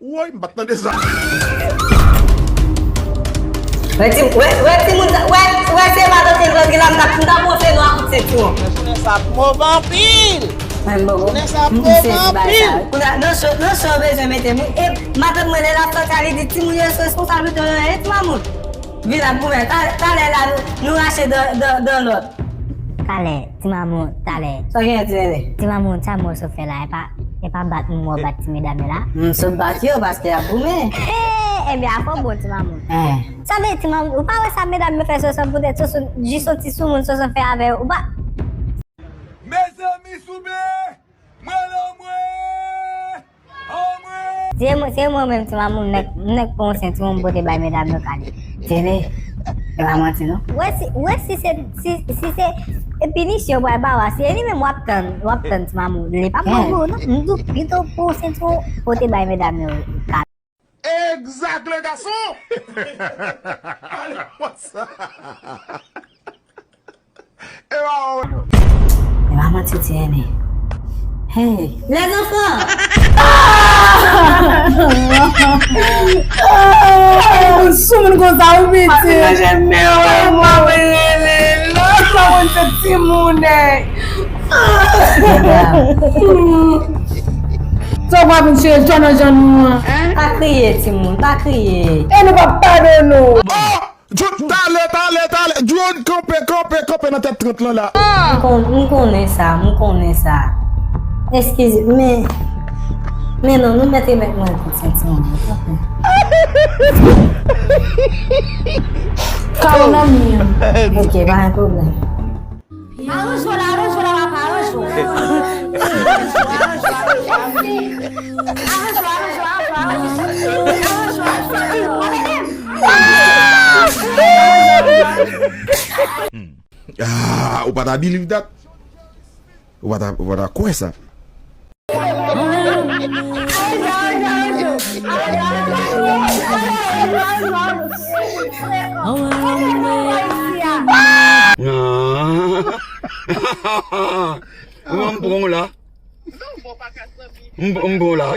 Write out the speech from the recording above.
Woy, bat nan de sa. Wè se madon te gòz gilam da pose nou akut se tou. Mwen sa pou vampil. Mwen sa pou vampil. Non so bezo mette moun. E madon mwen la fotali di ti moun yo responsable de et mamoun. Vila pou men, tale la nou rache don lot. Kale, ti mamoun, tale. So gen Tinene? Ti mamoun, sa mou so fe la, e pa bat mou bat ti medame la. So bat yo baske a pou men. E bi a fò bon ti mamoun. Sa ve ti mamoun, ou pa wè sa medame me fè so son poudet, so son jisoti sou moun, so son fè ave ou ba? Mezanmi soube, mwen. Se mwen men ti mamoun, nek ponsen ti moun bote bay medame yo kale. Tinene, e va manti nou? Wè si se finisyon wè ba wè, si eni men wap tan ti mamoun, li pa pou nou, mdou pito ponsen ti moun bote bay medame yo kale. Exact le garçon. Allez, what's ça? E va manti Tinene. Hey, les enfants! Sou moun kon sa ou biti. Jeme ou mwa wele. Sa moun se ti mounen. So wap vin chè chè nan jan mwen. Pa kriye ti moun, pa kriye. E nou pa pade nou. Tale. Joun kampe nan tèt 30 lan la. Moun konen sa. Eskize, men non, nou mette met mwen kout senti moun. Ka ou nan mi. Ok, ba yon problem. Arranj vola wap, arranj vola. Ou pa ta believe that? Ou pa ta kwe sa? Mbong la.